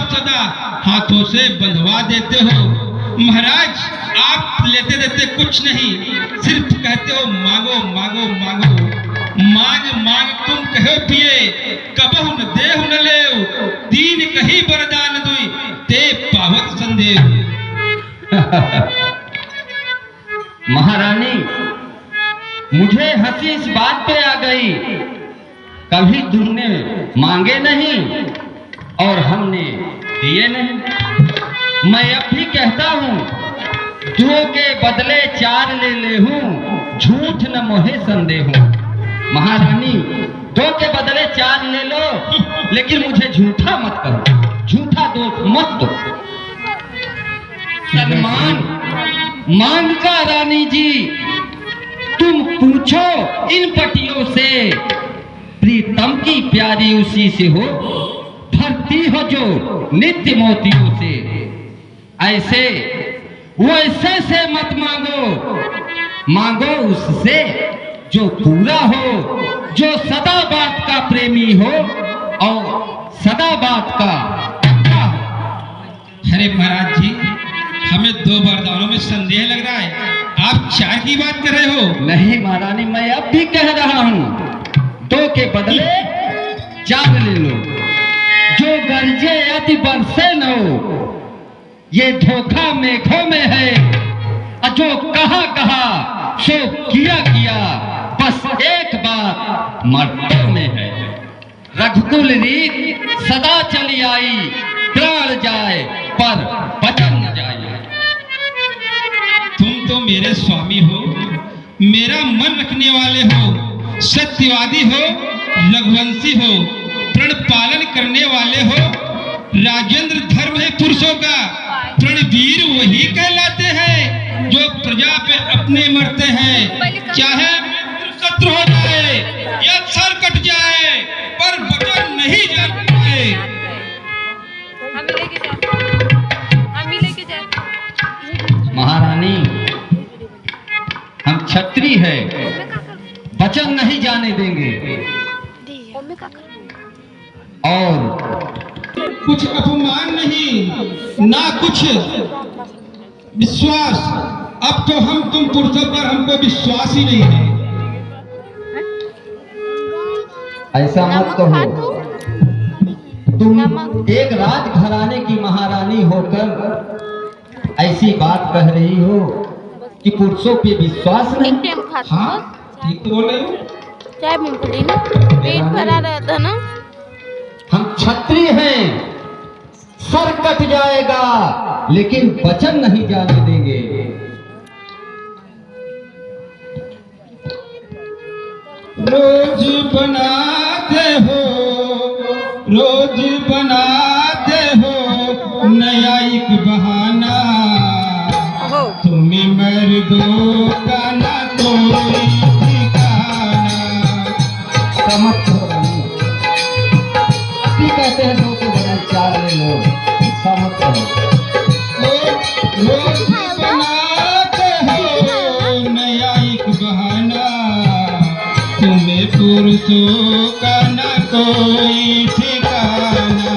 आप सदा हाथों से बंधवा देते हो। महाराज, आप लेते देते कुछ नहीं, सिर्फ कहते हो मांगो मांगो मांगो। मांग मांग तुम कहो पिए, कबहु न देहु न लेव, दीन कही वरदान दुई, ते पावत संदेव। महारानी, मुझे हंसी इस बात पे आ गई, कभी तुमने मांगे नहीं और हमने दिए नहीं। मैं अब भी कहता हूँ, दो के बदले चार ले हूँ, झूठ न मोहे संदेह हूँ। महारानी, दो के बदले चार ले लो, लेकिन मुझे झूठा मत करो, झूठा दोष मत दो। सलमान मांग का रानी जी, तुम पूछो इन पटियों से, प्रीतम की प्यारी उसी से हो, भरती हो जो नित्य मोतियों से। ऐसे वैसे से मत मांगो, मांगो उससे जो पूरा हो, जो सदा बात का प्रेमी हो और सदा बात का पक्का हो। अरे महाराज जी, हमें दो वरदानों में संदेह लग रहा है, आप चार की बात कर रहे हो। नहीं महारानी, मैं अब भी कह रहा हूँ, दो के बदले चार ले लो, जो गरजे अति बरसे न हो। ये धोखा मेघों में है, और जो कहा सो किया किया, बस एक बात मर्दों में है। रघुकुल रीत सदा चली आई, प्राण जाए पर वचन न जाए। तुम तो मेरे स्वामी हो, मेरा मन रखने वाले हो, सत्यवादी हो, रघुवंशी हो, प्रण पालन करने वाले हो। राजेंद्र धर्म है पुरुषों का, प्रणवीर वही कहलाते हैं जो प्रजा पे अपने मरते हैं। चाहे शत्रु हो जाए या सर कट जाए, पर वचन नहीं जाए। महारानी, हम क्षत्रिय है, वचन नहीं जाने देंगे। और कुछ अपमान नहीं, ना कुछ विश्वास। अब तो हम तुम पुरुषों पर हमको विश्वास ही नहीं है। ऐसा मत कहो, तुम एक राजघराने की महारानी होकर ऐसी बात कह रही हो कि पुरुषों पे विश्वास नहीं। हाँ, ठीक तो बोल रहे हो। चाय मूंगफली पेट भरा रहता ना। हम क्षत्रिय हैं, सर कट जाएगा लेकिन वचन नहीं जाने देंगे। रोज बनाते हो, रोज बनाते हो नया एक बहाना, तुम्हें मर्दों का ना कोई ठिकाना। समझ हो रही कहते हैं, दो के बदले चार ले लो, समझ हो। रोज बनाते हो नया एक बहाना, तुम्हें पुरुषों का ना कोई ठिकाना।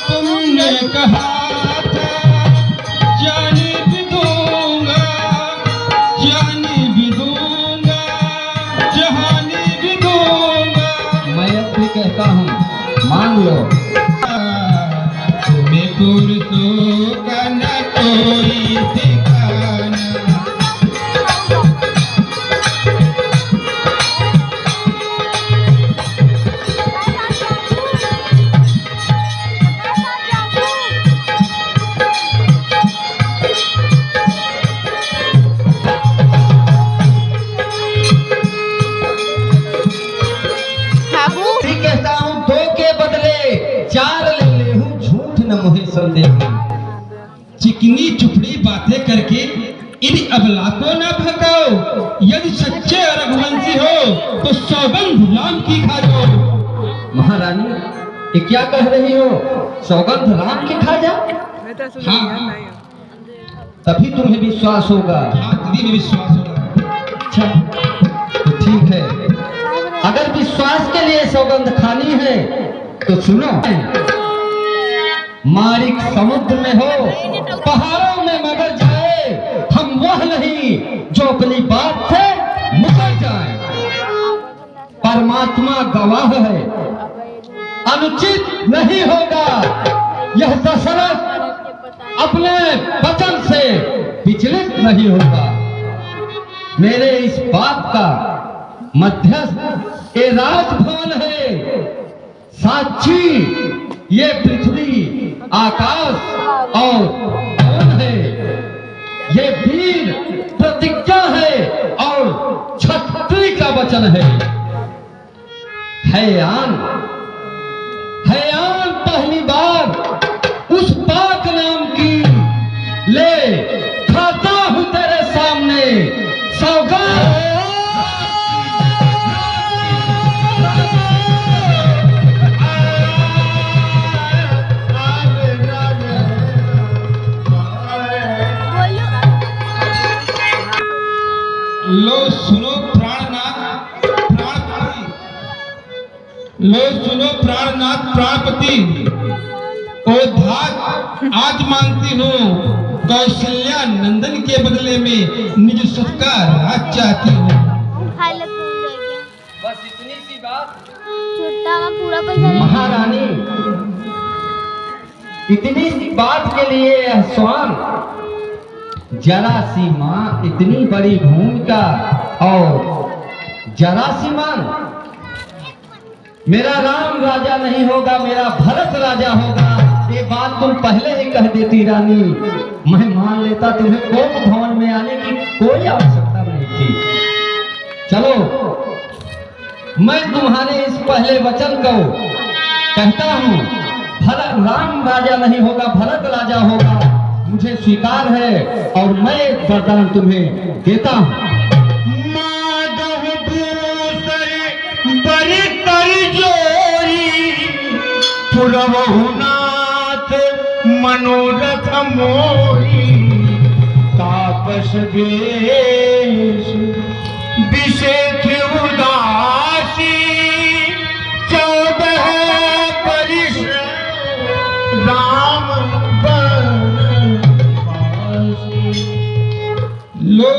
तुमने कहा था जान भी दूंगा, जान भी दूंगा, जहान भी दूंगा। मैं अब भी कहता हूँ, मान लो। तुम्हें पुरुषों का ना कोई ठिकाना। भी कहता हूँ, दो के बदले चार ले हूँ, झूठ न मुझे संदेह। चिकनी चुपड़ी बातें करके इन अबला को न भगाओ। यदि सच्चे रघुवंशी हो तो सौगंध राम की खा जाओ। महारानी, ये क्या कह रही हो? सौगंध राम की खा जा? हाँ, तभी तुम्हें विश्वास होगा। हाँ, तभी में विश्वास होगा। अच्छा, तो ठीक है, अगर विश्वास के लिए सौगंध खानी है तो सुनो। मारिक समुद्र में हो, पहाड़ों में मगर जाए, हम वह नहीं जो अपनी बात से मुकर जाए। परमात्मा गवाह है, अनुचित नहीं होगा यह दशरथ अपने वचन से विचलित नहीं होगा। मेरे इस बात का मध्यस्थ ये राजभवन है, साक्षी ये पृथ्वी आकाश और पवन है, ये वीर प्रतिज्ञा है और क्षत्रिय का वचन है। हैयान पहली बार उस पाक नाम की ले खाता हूं तेरे सामने सौगात। लो सुनो प्राणनाथ प्राणपति, लो सुनो प्राणनाथ प्राणपति, ओ धात आज मांगती हूँ कौशल्या नंदन के बदले में निज सुख का राज चाहती हूँ। बस इतनी सी बात। छुट्टा का पूरा पैसा महारानी, इतनी सी बात के लिए यह स्वान जरा सी मां इतनी बड़ी भूमिका और जरा सी मां। मेरा राम राजा नहीं होगा, मेरा भरत राजा होगा, ये बात तुम पहले ही कह देती रानी, मैं मान लेता। तुम्हें कोप भवन में आने की कोई आवश्यकता नहीं थी। चलो, मैं तुम्हारे इस पहले वचन को कहता हूं, भरत राम राजा नहीं होगा, भरत राजा होगा, मुझे स्वीकार है और मैं एक वरदान तुम्हें देता हूं। माधव बड़ी करी जोरी पुरवहुनाथ मनोरथ मोरी, तापस वेश विशेष उदासी 14 परिश राम लो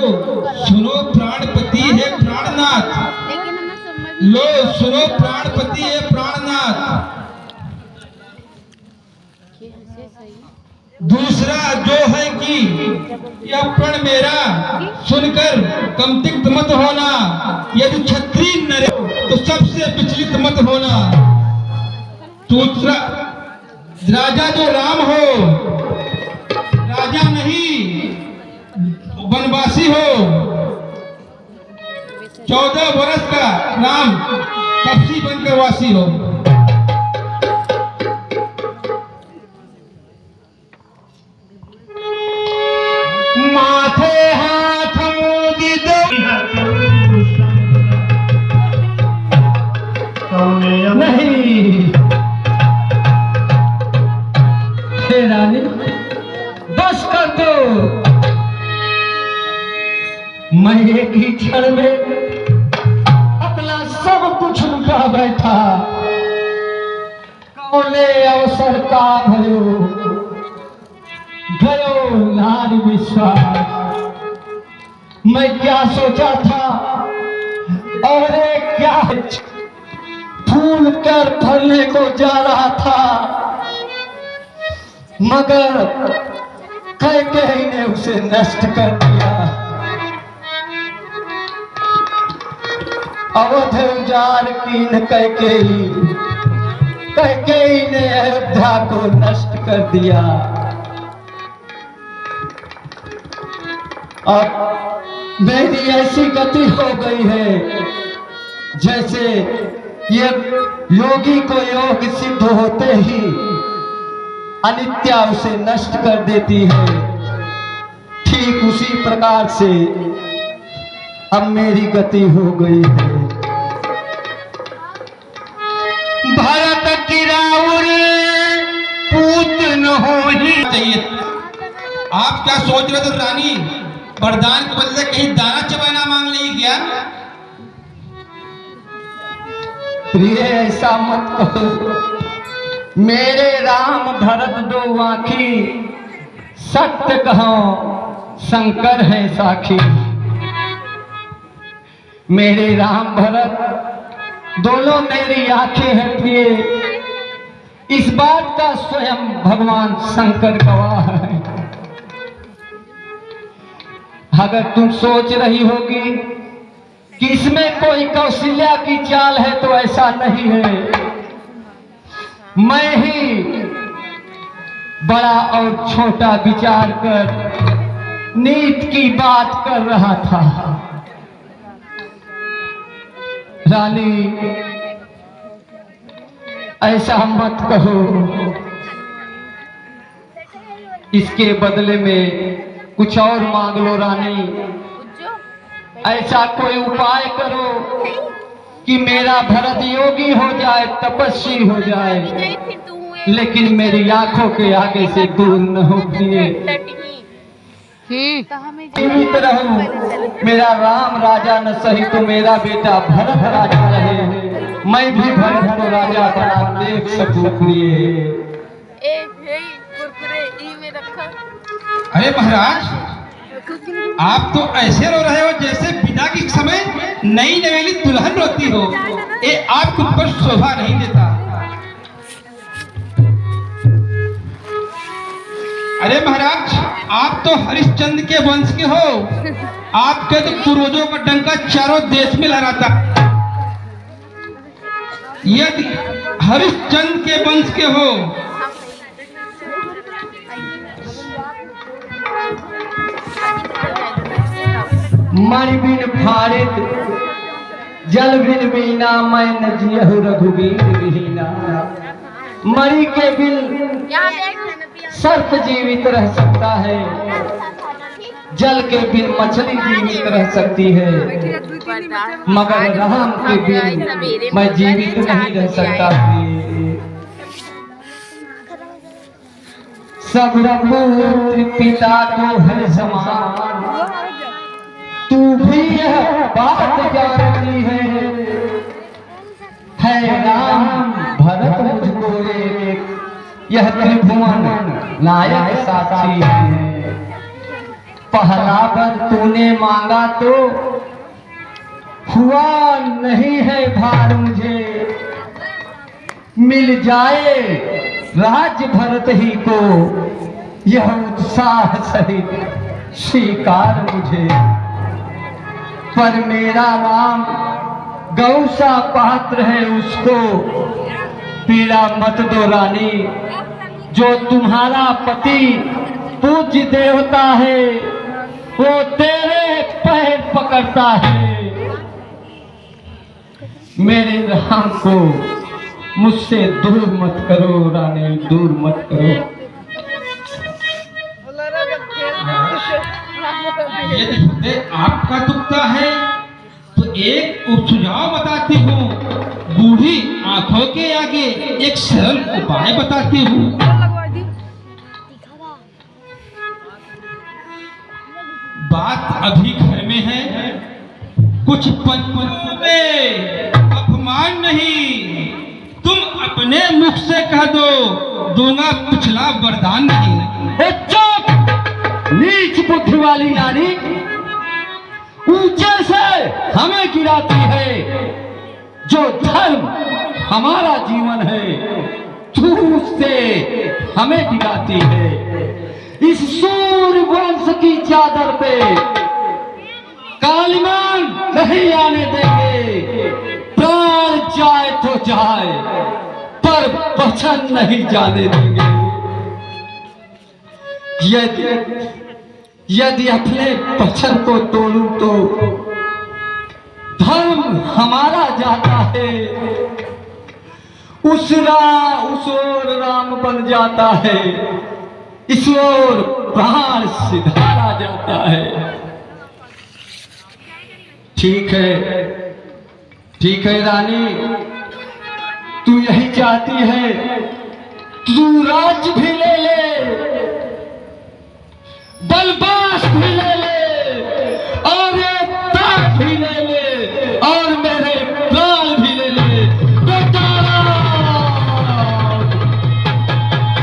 सुनो प्राणपति है प्राणनाथ, लेकिन हमें समझ लो सुनो प्राणपति है प्राणनाथ। दूसरा जो है कि यह प्रण मेरा सुनकर कंपित मत होना, यदि क्षत्रिय नर तो सबसे विचलित मत होना। दूसरा राजा जो राम हो, राजा नहीं वनवासी हो, 14 वर्ष का राम तपसी बनकर वासी हो। माथे हाथ मोदी दो नहीं हे रानी, बस कर दो। मैं एक ही क्षण में अपना सब कुछ लुटा बैठा, कौने अवसर का भयो नारी विश्वास। मैं क्या सोचा था और एक क्या फूल कर फलने को जा रहा था, मगर कैकेयी ने उसे नष्ट कर दिया। अवध उजाड़ कीन कैकेयी, कैकेयी ने अयोध्या को नष्ट कर दिया। अब मेरी ऐसी गति हो गई है जैसे ये योगी को योग सिद्ध होते ही अनित्या उसे नष्ट कर देती है, ठीक उसी प्रकार से अब मेरी गति हो गई है। भरत की राउर पूत न हो ही चाहिए। आप क्या सोच रहे थे रानी, वरदान के बदले कहीं दाना चबाना मांग ली क्या? प्रिय ऐसा मत कहो। मेरे राम भरत दो आँखी, सत्य कहो शंकर है साखी। मेरे राम भरत दोनों मेरी आंखें हैं प्रिय, इस बात का स्वयं भगवान शंकर गवाह है। अगर तुम सोच रही होगी कि इसमें कोई कौशल्या की चाल है तो ऐसा नहीं है। मैं ही बड़ा और छोटा विचार कर नीत की बात कर रहा था। रानी ऐसा मत कहो, इसके बदले में कुछ और मांग लो रानी। ऐसा कोई उपाय करो कि मेरा भरत योगी हो जाए, तपस्वी हो जाए, लेकिन मेरी आंखों के आगे से दूर न हो प्रिय। जीवित रहूं, मेरा राम राजा न सही तो मेरा बेटा भरत राजा रहे, मैं भी भरत को राजा बना देख सकूं प्रिय। अरे महाराज, आप तो ऐसे रो रहे हो जैसे विदा के समय नई नवेली दुल्हन रोती हो। ये आपके ऊपर शोभा नहीं देता। अरे महाराज, आप तो हरिश्चंद्र के वंश के हो। आपके तो पूर्वजों का डंका चारों देश में लहराता। यदि हरिश्चंद्र के वंश के हो मणि बिन फारित जल बिन बीना, मैं न जियहु रघुवीर विहीना। मणि के बिन सर्प जीवित रह सकता है, जल के बिन मछली जीवित रह सकती है, मगर राम के बिन मैं जीवित नहीं रह सकता। सब पुत्र पिता को है समान, तू भी यह बात जानती है राम भरत मुझको एक, यह त्रिभुवन नायक साक्षी है। पहला वर तूने मांगा तो हुआ नहीं है भार मुझे, मिल जाए राज भरत ही को यह उत्साह सहित स्वीकार मुझे। पर मेरा राम गौ सा पात्र है, उसको पीड़ा मत दो रानी। जो तुम्हारा पति पूज्य देवता है वो तेरे पैर पकड़ता है। मेरे राम को मुझसे दूर मत करो रानी, दूर मत करो। यदि हृदय आपका दुखता है तो एक सुझाव बताती हूँ। बूढ़ी आंखों के आगे एक सरल उपाय बताती हूँ। बात अभी घर में है, कुछ पल में अपमान नहीं। तुम अपने मुख से कह दो, दूंगा पिछला वरदान नहीं। नीच बुद्धि वाली नारी ऊंचे से हमें गिराती है। जो धर्म हमारा जीवन है तू उससे हमें गिराती है। इस सूर्य वंश की चादर पे कालीमान नहीं आने देंगे। प्राण जाए तो जाए पर वचन नहीं जाने देंगे। यदि अपने वचन को तोड़ूं तो धर्म हमारा जाता है, उस ओर राम बन जाता है, इस ओर प्राण सिधारा जाता है। ठीक है रानी, तू यही चाहती है, तू राज्य भी ले ले, बलबास भी ले ले,